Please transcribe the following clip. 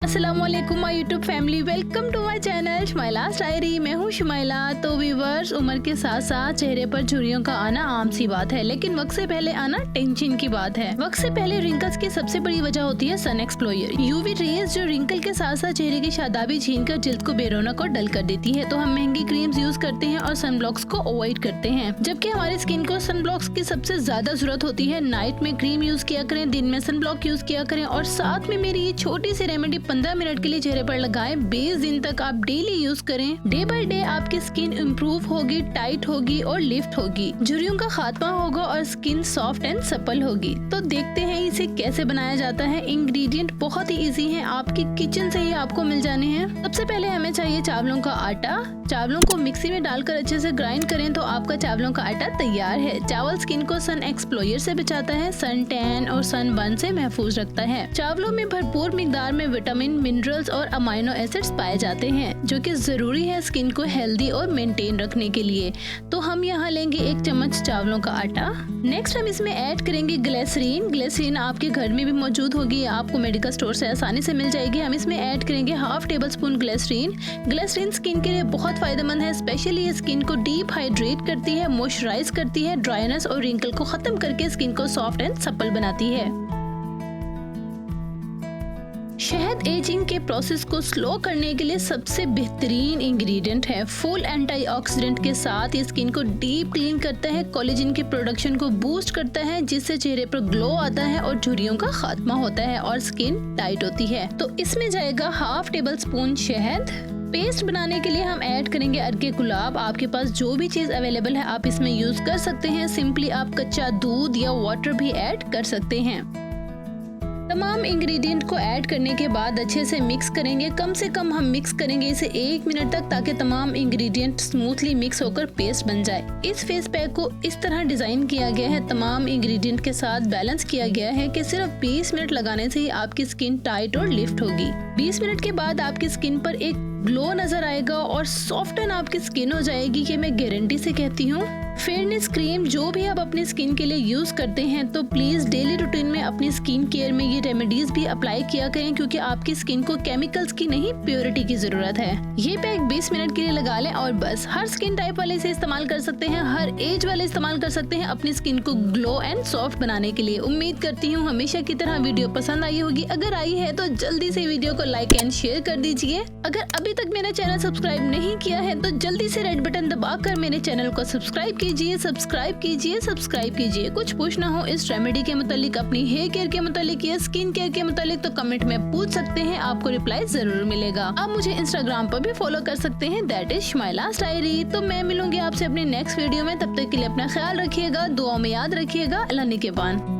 अस्सलामुअलैकुम my YouTube family, welcome to my channel Shumaila's diary. मैं हूँ शुमाइला। तो व्यूअर्स, उम्र के साथ साथ चेहरे पर झुर्रियों का आना आम सी बात है, लेकिन वक्त से पहले आना टेंशन की बात है। वक्त से पहले रिंकल्स की सबसे बड़ी वजह होती है सन एक्सप्लोयर यूवी रेज, जो रिंकल के साथ साथ चेहरे की शादाबी छीन कर जल्द को बेरौनक और डल कर देती है। तो हम महंगी क्रीम्स यूज करते हैं और सन ब्लॉक्स को अवॉइड करते हैं, जबकि हमारी स्किन को सन ब्लॉक्स की सबसे ज्यादा जरूरत होती है। नाइट में क्रीम यूज किया करें, दिन में सन ब्लॉक यूज किया करें, और साथ में मेरी ये छोटी सी रेमेडी 15 मिनट के लिए चेहरे पर लगाएं। 20 दिन तक आप डेली यूज करें। डे बाय डे आपकी स्किन इम्प्रूव होगी, टाइट होगी और लिफ्ट होगी, झुर्रियों का खात्मा होगा और स्किन सॉफ्ट एंड सपल होगी। तो देखते हैं इसे कैसे बनाया जाता है। इंग्रेडिएंट बहुत ही इजी हैं, आपकी किचन से ही आपको मिल जाने हैं। सबसे पहले हमें चाहिए चावलों का आटा। चावलों को मिक्सी में डालकर अच्छे से ग्राइंड करें तो आपका चावलों का आटा तैयार है। चावल स्किन को सन एक्सप्लोयर से बचाता है, सन टैन और सन बर्न से महफूज रखता है। चावलों में भरपूर मिकदार में विटामिन, मिनरल्स और अमाइनो एसिड्स पाए जाते हैं, जो कि जरूरी है स्किन को हेल्दी और मेंटेन रखने के लिए। तो हम यहाँ लेंगे 1 चम्मच चावलों का आटा। नेक्स्ट हम इसमें ऐड करेंगे ग्लिसरीन। ग्लिसरीन आपके घर में भी मौजूद होगी, आपको मेडिकल स्टोर से आसानी से मिल जाएगी। हम इसमें ऐड करेंगे half tablespoon glycerine. Glycerine skin के लिए बहुत फायदेमंद है, स्पेशली ये स्किन को डीप हाइड्रेट करती है, मॉइस्चराइज करती है, ड्राइनेस और रिंकल को खत्म करके स्किन को सॉफ्ट एंड सपल बनाती है। शहद एजिंग के प्रोसेस को स्लो करने के लिए सबसे बेहतरीन इंग्रेडिएंट है। फुल एंटीऑक्सीडेंट के साथ ये स्किन को डीप क्लीन करता है, कोलेजन के प्रोडक्शन को बूस्ट करता है, जिससे चेहरे पर ग्लो आता है और झुर्रियों का खात्मा होता है और स्किन टाइट होती है। तो इसमें जाएगा हाफ टेबल स्पून शहद। पेस्ट बनाने के लिए हम ऐड करेंगे अरके गुलाब। आपके पास जो भी चीज अवेलेबल है आप इसमें यूज कर सकते हैं। सिंपली आप कच्चा दूध या वाटर भी ऐड कर सकते हैं। तमाम इंग्रेडिएंट को ऐड करने के बाद अच्छे से मिक्स करेंगे। कम से कम हम मिक्स करेंगे इसे 1 मिनट तक, ताकि तमाम इंग्रेडिएंट स्मूथली मिक्स होकर पेस्ट बन जाए। इस फेस पैक को इस तरह डिजाइन किया गया है, तमाम इंग्रेडिएंट के साथ बैलेंस किया गया है कि सिर्फ 20 मिनट लगाने से ही आपकी स्किन टाइट और लिफ्ट होगी। 20 मिनट के बाद आपकी स्किन पर एक ग्लो नजर आएगा और सॉफ्टन आपकी स्किन हो जाएगी, कि मैं गारंटी से कहती हूँ। फेयरनेस क्रीम जो भी आप अपनी स्किन के लिए यूज करते हैं, तो प्लीज डेली रूटीन में अपनी स्किन केयर में ये रेमेडीज भी अप्लाई किया करें, क्योंकि आपकी स्किन को केमिकल्स की नहीं, प्योरिटी की जरूरत है। ये पैक 20 मिनट के लिए लगा लें और बस। हर स्किन टाइप वाले इसे इस्तेमाल कर सकते हैं, हर एज वाले इस्तेमाल कर सकते हैं अपनी स्किन को ग्लो एंड सॉफ्ट बनाने के लिए। उम्मीद करती हूँ हमेशा की तरह वीडियो पसंद आई होगी। अगर आई है तो जल्दी से वीडियो को लाइक एंड शेयर कर दीजिए। अगर अभी तक मेरा चैनल सब्सक्राइब नहीं किया है तो जल्दी से रेड बटन दबाकर मेरे चैनल को सब्सक्राइब कीजिए। सब्सक्राइब कीजिए। कुछ पूछना हो इस रेमेडी के मुतालिक, अपनी हेयर केयर के मुतालिक या स्किन केयर के मुतालिक, तो कमेंट में पूछ सकते हैं, आपको रिप्लाई जरूर मिलेगा। आप मुझे इंस्टाग्राम पर भी फॉलो कर सकते हैं, दैट इज शुमाइलास डायरी। तो मैं मिलूंगी आपसे अपनी नेक्स्ट वीडियो में, तब तक के लिए अपना ख्याल रखिएगा, दुआ में याद रखिएगा। अल्लाह निगहबान।